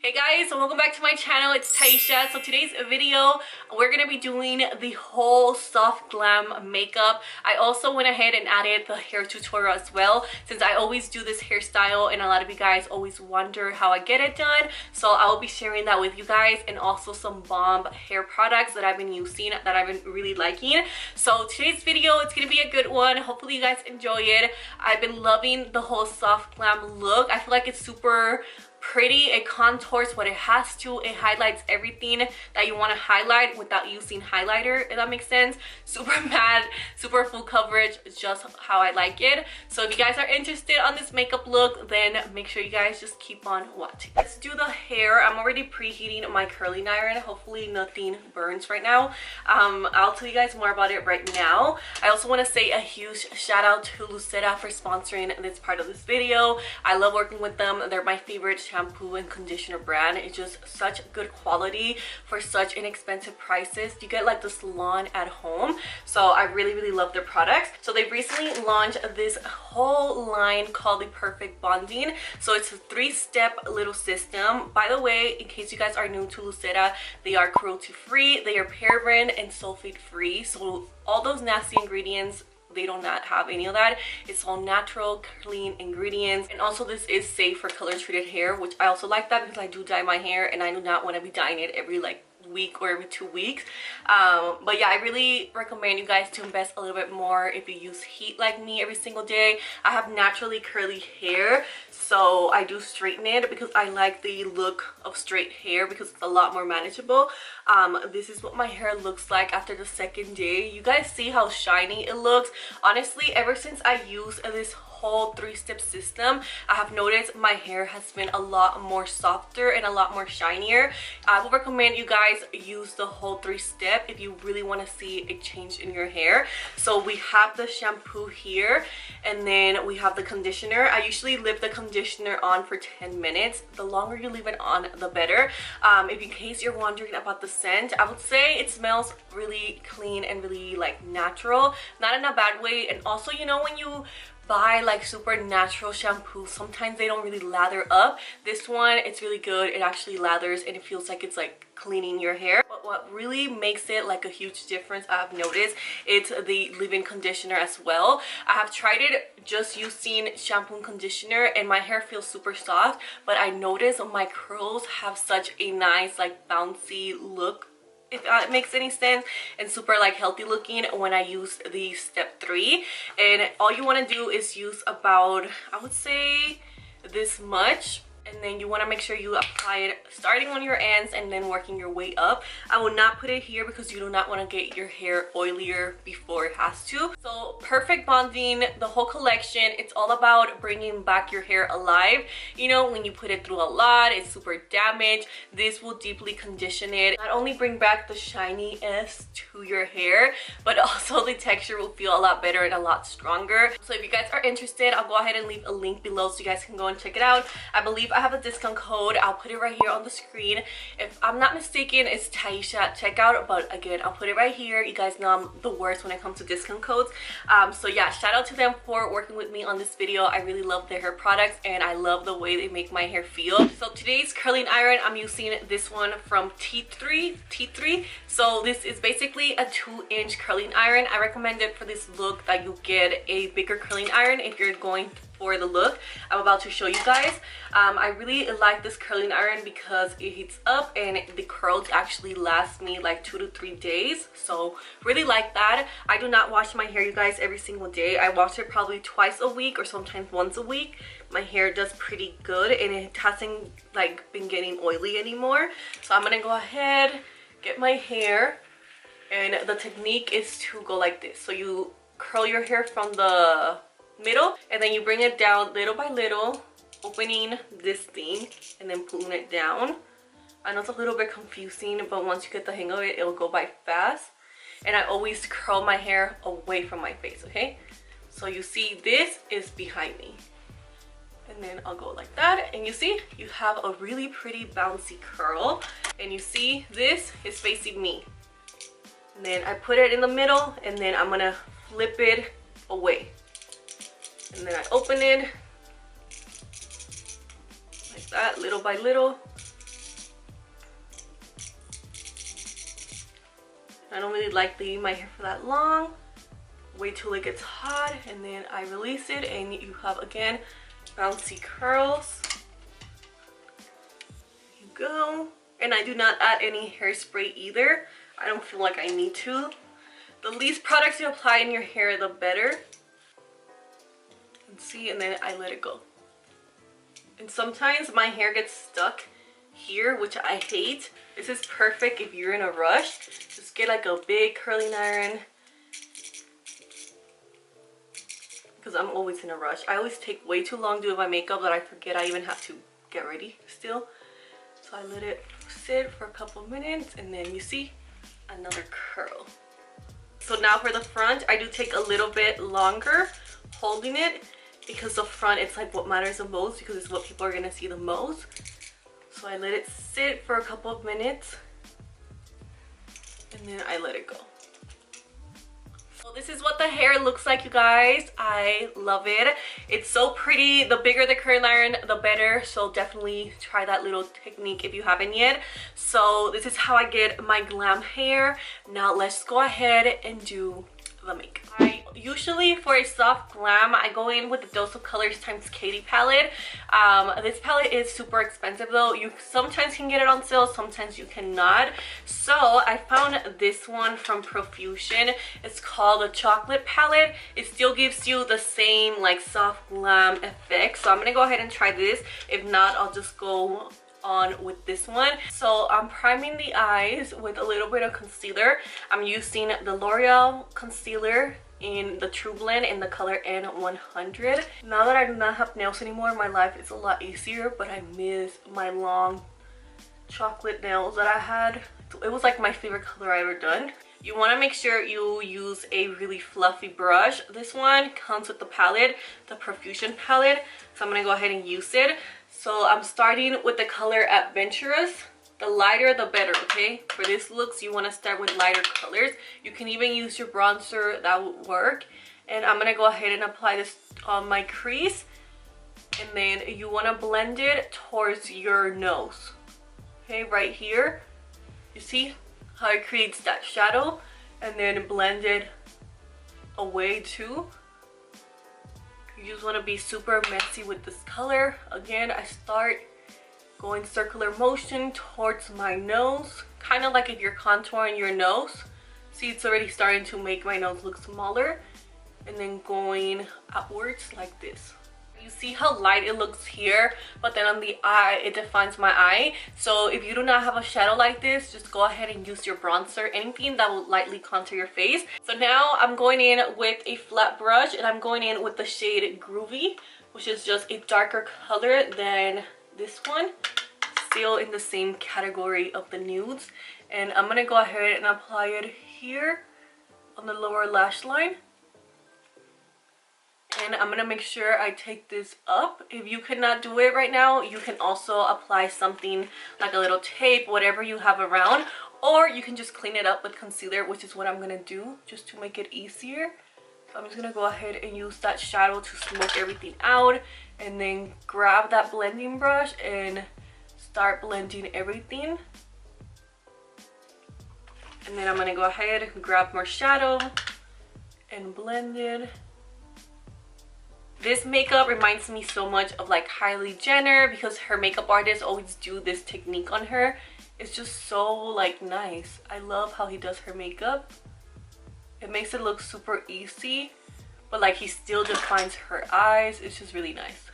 Hey guys, so welcome back to my channel. It's Taisha. So today's video, we're gonna be doing the whole soft glam makeup. I also went ahead and added the hair tutorial as well, since I always do this hairstyle and a lot of you guys always wonder how I get it done. So I will be sharing that with you guys, and also some bomb hair products that I've been using that I've been really liking. So today's video, it's gonna be a good one. Hopefully you guys enjoy it. I've been loving the whole soft glam look. I feel like it's super pretty. It contours what it has to. It highlights everything that you want to highlight without using highlighter, if that makes sense. Super matte, super full coverage, just how I like it. So if you guys are interested on this makeup look, then make sure you guys just keep on watching. Let's do the hair. I'm already preheating my curling iron. Hopefully nothing burns right now. I'll tell you guys more about it right now. I also want to say a huge shout out to Lucera for sponsoring this part of this video. I love working with them. They're my favorite shampoo and conditioner brand. It's just such good quality for such inexpensive prices. You get like the salon at home. So I really love their products. So they've recently launched this whole line called the Perfect Bonding. So it's a 3-step little system. By the way, in case you guys are new to Lucera, they are cruelty free, they are paraben and sulfate free. So all those nasty ingredients, they do not have any of that. It's all natural, clean ingredients. And also this is safe for color treated hair, which I also like that because I do dye my hair and I do not want to be dyeing it every week or every 2 weeks. But yeah, I really recommend you guys to invest a little bit more if you use heat like me every single day. I have naturally curly hair, so I do straighten it because I like the look of straight hair because it's a lot more manageable. This is what my hair looks like after the second day. You guys see how shiny it looks. Honestly, ever since I used this whole 3-step system, I have noticed my hair has been a lot more softer and a lot more shinier. I would recommend you guys use the whole 3-step if you really want to see a change in your hair. So we have the shampoo here, and then we have the conditioner. I usually leave the conditioner on for 10 minutes. The longer you leave it on, the better. If in case you're wondering about the scent, I would say it smells really clean and really like natural, not in a bad way. And also, you know, when you buy like super natural shampoo, sometimes they don't really lather up. This one, it's really good. It actually lathers and it feels like it's like cleaning your hair. But what really makes it like a huge difference, I've noticed, it's the leave-in conditioner as well. I have tried it just using shampoo and conditioner and my hair feels super soft, but I noticed my curls have such a nice like bouncy look, if that makes any sense, and super like healthy looking when I use the step 3. And all you want to do is use about, I would say, this much, and then you want to make sure you apply it starting on your ends and then working your way up. I will not put it here because you do not want to get your hair oilier before it has to. So Perfect Bonding, the whole collection, it's all about bringing back your hair alive. You know, when you put it through a lot, it's super damaged. This will deeply condition it. Not only bring back the shininess to your hair, but also the texture will feel a lot better and a lot stronger. So if you guys are interested, I'll go ahead and leave a link below so you guys can go and check it out. I believe I have a discount code. I'll put it right here on the screen. If I'm not mistaken, it's Taisha at checkout, but again, I'll put it right here. You guys know I'm the worst when it comes to discount codes. So yeah, shout out to them for working with me on this video. I really love their hair products and I love the way they make my hair feel. So today's curling iron, I'm using this one from T3. So this is basically a 2-inch curling iron. I recommend it for this look that you get a bigger curling iron if you're going for the look I'm about to show you guys. I really like this curling iron because it heats up and the curls actually last me like 2 to 3 days. So really like that. I do not wash my hair, you guys, every single day. I wash it probably twice a week or sometimes once a week. My hair does pretty good and it hasn't like been getting oily anymore. So I'm gonna go ahead, get my hair, and the technique is to go like this. So you curl your hair from the middle and then you bring it down little by little, opening this thing and then pulling it down. I know it's a little bit confusing, but once you get the hang of it, it'll go by fast. And I always curl my hair away from my face, okay? So you see this is behind me, and then I'll go like that, and you see you have a really pretty bouncy curl, and you see this is facing me, and then I put it in the middle and then I'm gonna flip it away. And then I open it like that, little by little, I don't really like leaving my hair for that long. Wait till it gets hot and then I release it and you have again bouncy curls. There you go. And I do not add any hairspray either. I don't feel like I need to. The least products you apply in your hair, the better. And see, and then I let it go. And sometimes my hair gets stuck here, which I hate. This is perfect if you're in a rush. Just get like a big curling iron. Because I'm always in a rush. I always take way too long doing my makeup that I forget I even have to get ready still. So I let it sit for a couple minutes and then you see another curl. So now for the front, I do take a little bit longer holding it because the front, it's like what matters the most because it's what people are gonna see the most. So I let it sit for a couple of minutes and then I let it go. So this is what the hair looks like, you guys. I love it. It's so pretty. The bigger the curling iron, the better. So definitely try that little technique if you haven't yet. So this is how I get my glam hair. Now let's go ahead and do the makeup. Usually for a soft glam, I go in with the Dose of Colors times Katie palette. This palette is super expensive though. You sometimes can get it on sale, sometimes you cannot. So I found this one from Profusion. It's called the Chocolate Palette. It still gives you the same like soft glam effect. So I'm gonna go ahead and try this. If not, I'll just go on with this one. So I'm priming the eyes with a little bit of concealer. I'm using the L'Oreal concealer in the True Blend in the color N100. Now that I do not have nails anymore, my life is a lot easier, but I miss my long chocolate nails that I had. It was like my favorite color I ever done. You want to make sure you use a really fluffy brush. This one comes with the palette, the Profusion palette. So I'm going to go ahead and use it. So I'm starting with the color Adventurous. The lighter the better, okay? For this looks, you want to start with lighter colors. You can even use your bronzer, that would work. And I'm going to go ahead and apply this on my crease. And then you want to blend it towards your nose. Okay, right here. You see how it creates that shadow? And then blend it away too. You just want to be super messy with this color. Again, I start going circular motion towards my nose, kind of like if you're contouring your nose. See, it's already starting to make my nose look smaller, and then going upwards like this. You see how light it looks here, but then on the eye it defines my eye. So if you do not have a shadow like this, just go ahead and use your bronzer, anything that will lightly contour your face. So now I'm going in with a flat brush and I'm going in with the shade Groovy, which is just a darker color than this one, still in the same category of the nudes. And I'm gonna go ahead and apply it here on the lower lash line. And I'm gonna make sure I take this up. If you cannot do it right now, you can also apply something like a little tape, whatever you have around, or you can just clean it up with concealer, which is what I'm gonna do just to make it easier. So I'm just gonna go ahead and use that shadow to smoke everything out, and then grab that blending brush and start blending everything. And then I'm gonna go ahead and grab more shadow and blend it. This makeup reminds me so much of like Kylie Jenner, because her makeup artists always do this technique on her. It's just so like nice. I love how he does her makeup. It makes it look super easy, but like he still defines her eyes. It's just really nice.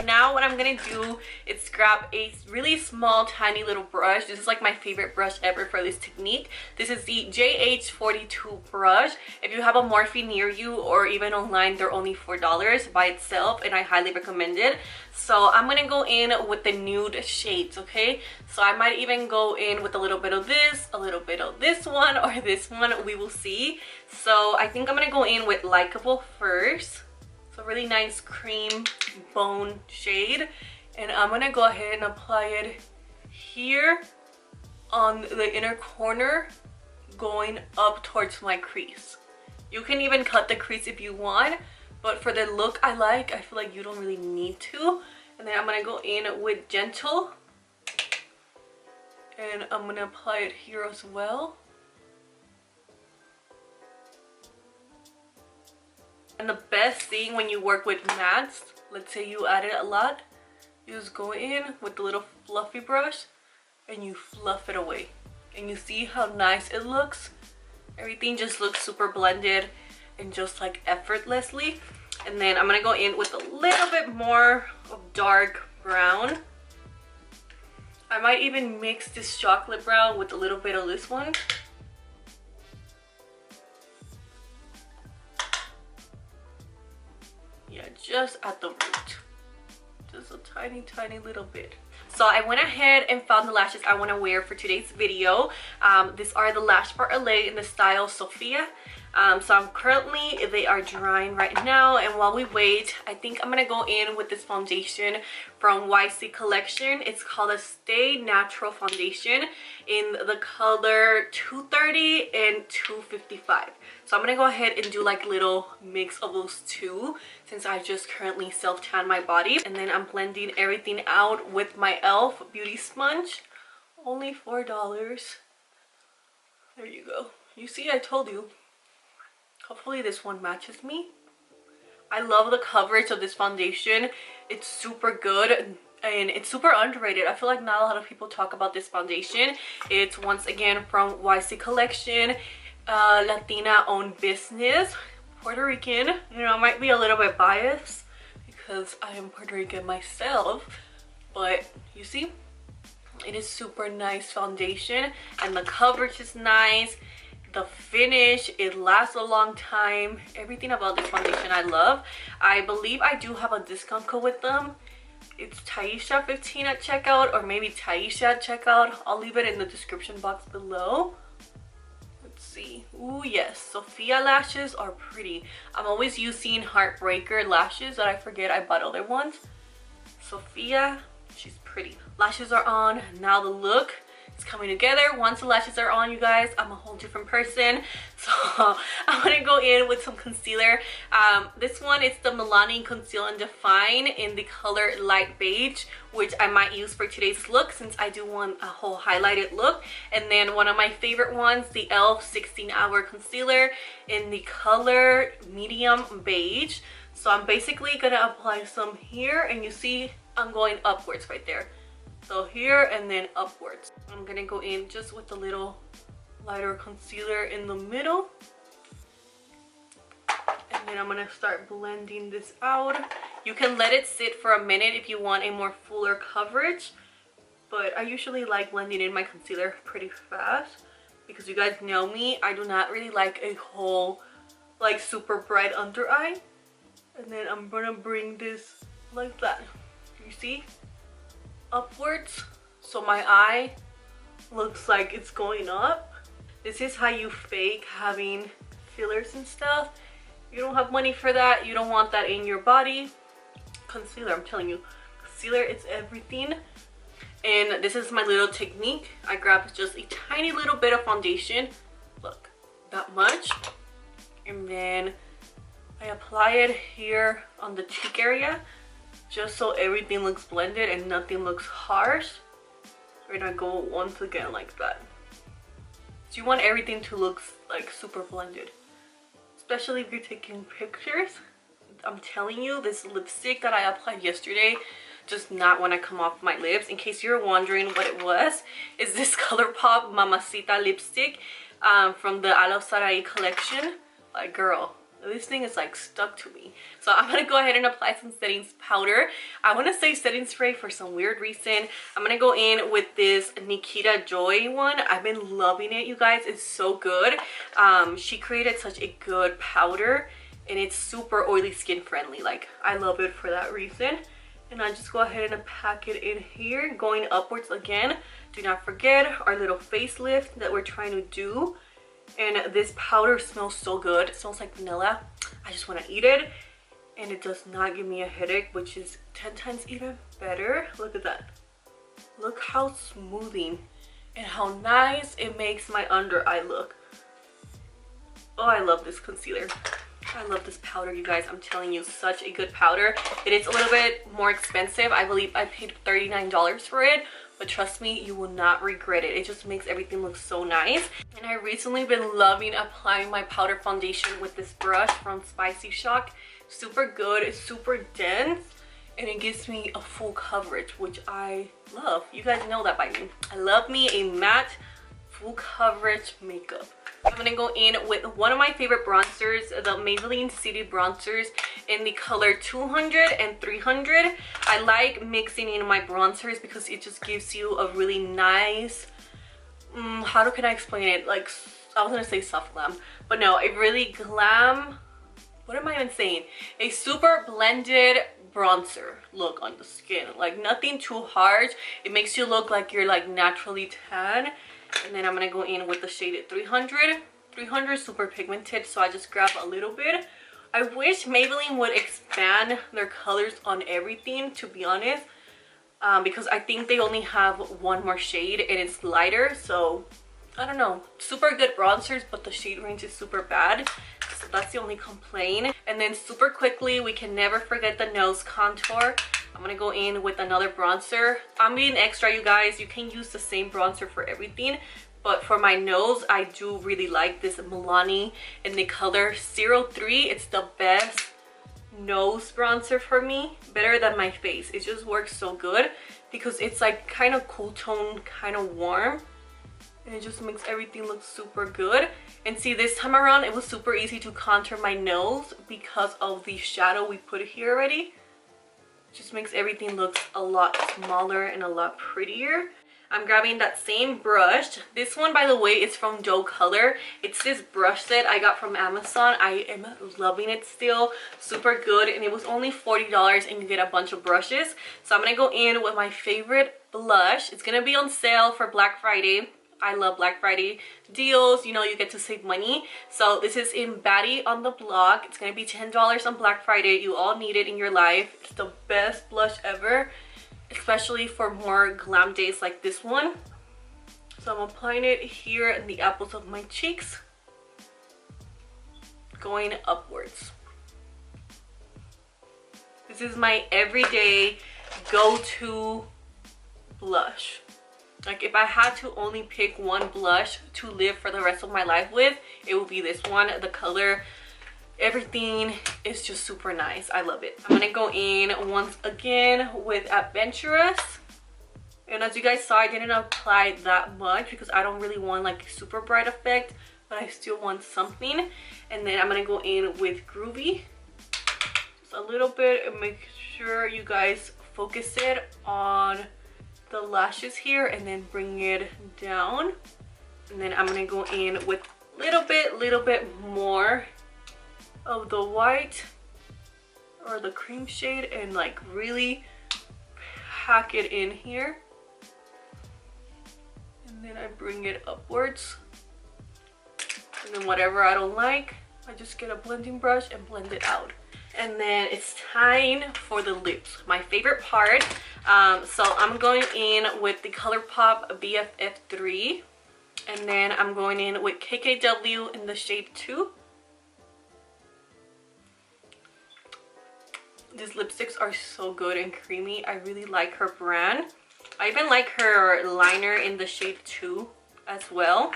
Now what I'm gonna do is grab a really small tiny little brush. This is like my favorite brush ever for this technique. This is the JH42 brush. If you have a Morphe near you or even online, they're only $4 by itself, and I highly recommend it. So I'm gonna go in with the nude shades, okay? So I might even go in with a little bit of this, a little bit of this one, or this one, we will see. So I think I'm gonna go in with Likeable first. It's a really nice cream bone shade, and I'm gonna go ahead and apply it here on the inner corner, going up towards my crease. You can even cut the crease if you want, but for the look I like, I feel like you don't really need to. And then I'm gonna go in with Gentle, and I'm gonna apply it here as well. And the best thing when you work with mattes, let's say you added a lot, you just go in with the little fluffy brush and you fluff it away. And you see how nice it looks? Everything just looks super blended and just like effortlessly. And then I'm gonna go in with a little bit more of dark brown. I might even mix this chocolate brown with a little bit of this one. Yeah, just at the root. Just a tiny little bit. So I went ahead and found the lashes I want to wear for today's video. These are the Lash Bar LA in the style Sophia. So I'm currently, they are drying right now, and while we wait, I think I'm gonna go in with this foundation from YC Collection. It's called a Stay Natural Foundation in the color 230 and 255. So I'm gonna go ahead and do like little mix of those two, since I just currently self-tan my body. And then I'm blending everything out with my e.l.f. beauty sponge. Only $4. There you go. You see, I told you. Hopefully this one matches me. I love the coverage of this foundation. It's super good and it's super underrated. I feel like not a lot of people talk about this foundation. It's once again from YC Collection, Latina owned business, Puerto Rican. You know, I might be a little bit biased because I am Puerto Rican myself, but you see, it is super nice foundation and the coverage is nice. The finish, it lasts a long time. Everything about this foundation I love. I believe I do have a discount code with them. It's Taisha 15 at checkout, or maybe Taisha at checkout. I'll leave it in the description box below. Let's see. Ooh, yes, Sophia lashes are pretty. I'm always using Heartbreaker lashes that I forget I bought other ones. Sophia, she's pretty. Lashes are on. Now the look is coming together. Once the lashes are on, you guys, I'm a whole different person. So I'm gonna go in with some concealer. This one is the Milani Conceal and Define in the color light beige, which I might use for today's look since I do want a whole highlighted look. And then one of my favorite ones, the e.l.f. 16-hour concealer in the color medium beige. So I'm basically gonna apply some here, and you see I'm going upwards right there. So here and then upwards. I'm gonna go in just with a little lighter concealer in the middle. And then I'm gonna start blending this out. You can let it sit for a minute if you want a more fuller coverage. But I usually like blending in my concealer pretty fast. Because you guys know me, I do not really like a whole, like, super bright under eye. And then I'm gonna bring this like that. You see? Upwards, so my eye looks like it's going up. This is how you fake having fillers and stuff. You don't have money for that. You don't want that in your body. Concealer, I'm telling you, concealer is everything. And this is my little technique. I grab just a tiny little bit of foundation, look, that much, and then I apply it here on the cheek area, just so everything looks blended and nothing looks harsh. And I go once again like that. So you want everything to look like super blended, especially if you're taking pictures. I'm telling you, this lipstick that I applied yesterday does not want to come off my lips. In case you're wondering what it was, is this ColourPop Mamacita lipstick from the Aloe Sarai collection. Like, girl, this thing is like stuck to me. So I'm gonna go ahead and apply some setting powder. I want to say setting spray for some weird reason. I'm gonna go in with this Nikkia Joy one. I've been loving it, you guys. It's so good. She created such a good powder, and it's super oily skin friendly. Like, I love it for that reason. And I just go ahead and pack it in here, going upwards again. Do not forget our little facelift that we're trying to do. And this powder smells so good. It smells like vanilla. I just want to eat it. And it does not give me a headache, which is 10 times even better. Look at that. Look how smoothing and how nice it makes my under eye look. Oh, I love this concealer. I love this powder, you guys. I'm telling you, such a good powder. It is a little bit more expensive. I believe I paid $39 for it, but trust me, you will not regret it. It just makes everything look so nice. And I recently been loving applying my powder foundation with this brush from Spicy Shock. Super good, it's super dense, and it gives me a full coverage, which I love. You guys know that by me. I love me a matte full coverage makeup. I'm gonna go in with one of my favorite bronzers, the Maybelline City bronzers in the color 200 and 300. I like mixing in my bronzers because it just gives you a really nice, how can I explain it? Like, I was gonna say soft glam, but no, a really glam, what am I even saying? A super blended bronzer look on the skin. Like, nothing too harsh. It makes you look like you're like naturally tan. And then I'm gonna go in with the shade 300. 300 is super pigmented, so I just grab a little bit. I wish Maybelline would expand their colors on everything, to be honest, because I think they only have one more shade and it's lighter. So I don't know, super good bronzers, but the shade range is super bad, so that's the only complaint. And then super quickly, we can never forget the nose contour. I'm gonna go in with another bronzer. I'm being extra, you guys. You can use the same bronzer for everything, but for my nose, I do really like this Milani in the color 03. It's the best nose bronzer for me, better than my face. It just works so good because it's like kind of cool tone, kind of warm, and it just makes everything look super good. And see, this time around it was super easy to contour my nose because of the shadow we put here already. Just makes everything look a lot smaller and a lot prettier. I'm grabbing that same brush. This one, by the way, is from Doe Color. It's this brush set I got from Amazon. I am loving it still. Super good, and it was only $40 and you get a bunch of brushes. So I'm gonna go in with my favorite blush. It's gonna be on sale for Black Friday. I love Black Friday deals. You know, you get to save money. So this is in Baddie on the Block. It's gonna be $10 on Black Friday. You all need it in your life. It's the best blush ever, especially for more glam days like this one. So I'm applying it here in the apples of my cheeks, going upwards. This is my everyday go-to blush. Like, if I had to only pick one blush to live for the rest of my life with, it would be this one. The color, everything is just super nice. I love it. I'm gonna go in once again with Adventurous. And as you guys saw, I didn't apply that much because I don't really want like a super bright effect, but I still want something. And then I'm gonna go in with Groovy. Just a little bit, and make sure you guys focus it on the lashes here and then bring it down. And then I'm gonna go in with little bit more of the white or the cream shade and like really pack it in here. And then I bring it upwards. And then whatever I don't like, I just get a blending brush and blend it out. And then it's time for the lips, my favorite part. So I'm going in with the ColourPop BFF3, and then I'm going in with KKW in the shade 2. These lipsticks are so good and creamy. I really like her brand. I even like her liner in the shade 2 as well.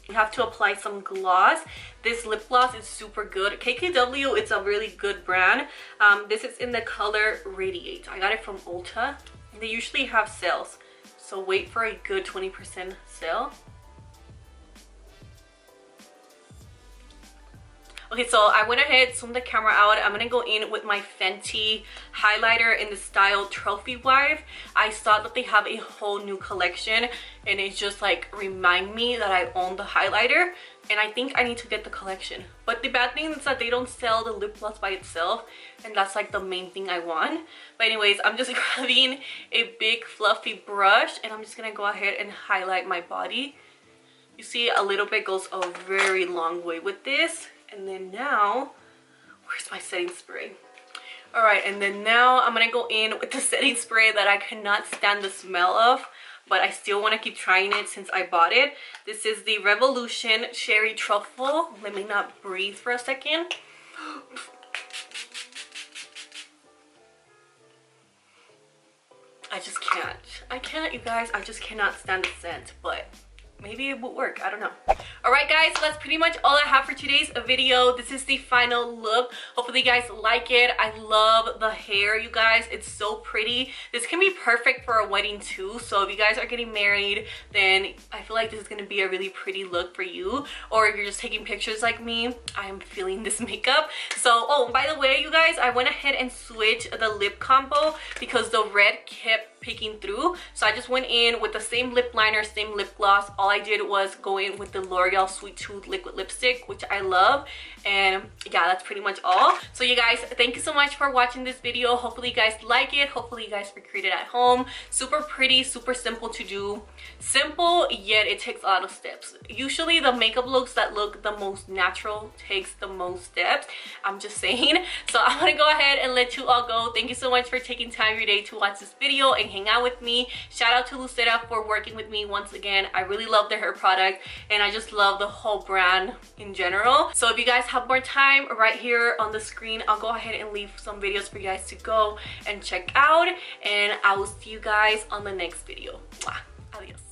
You have to apply some gloss. This lip gloss is super good. KKW, it's a really good brand. This is in the color Radiate. I got it from Ulta. They usually have sales, so wait for a good 20% sale. Okay, so I went ahead, zoomed the camera out. I'm gonna go in with my Fenty highlighter in the style Trophy Wife. I saw that they have a whole new collection, and it just like remind me that I own the highlighter, and I think I need to get the collection. But the bad thing is that they don't sell the lip gloss by itself, and that's like the main thing I want. But anyways, I'm just grabbing a big fluffy brush, and I'm just gonna go ahead and highlight my body. You see, a little bit goes a very long way with this. And then now, where's my setting spray? All right, and then now I'm gonna go in with the setting spray that I cannot stand the smell of, but I still want to keep trying it since I bought it. This is the Revolution Cherry Truffle. Let me not breathe for a second. I just can't. I can't, you guys. I just cannot stand the scent, but maybe it would work. I don't know. Alright guys, so that's pretty much all I have for today's video. This is the final look. Hopefully you guys like it. I love the hair, you guys. It's so pretty. This can be perfect for a wedding too. So if you guys are getting married, then I feel like this is going to be a really pretty look for you. Or if you're just taking pictures like me, I am feeling this makeup. So, oh, by the way, you guys, I went ahead and switched the lip combo because the red kept peeking through. So I just went in with the same lip liner, same lip gloss. All I did was go in with the L'Oreal Sweet Tooth liquid lipstick, which I love. And yeah, that's pretty much all. So you guys, thank you so much for watching this video. Hopefully you guys like it. Hopefully you guys recreate it at home. Super pretty, super simple to do. Simple, yet it takes a lot of steps. Usually the makeup looks that look the most natural takes the most steps. I'm just saying. So I'm gonna go ahead and let you all go. Thank you so much for taking time your day to watch this video and hang out with me. Shout out to Lucera for working with me once again. I really love their hair product and I just love the whole brand in general. So if you guys have more time, right here on the screen, I'll go ahead and leave some videos for you guys to go and check out, and I will see you guys on the next video. Mwah. Adios.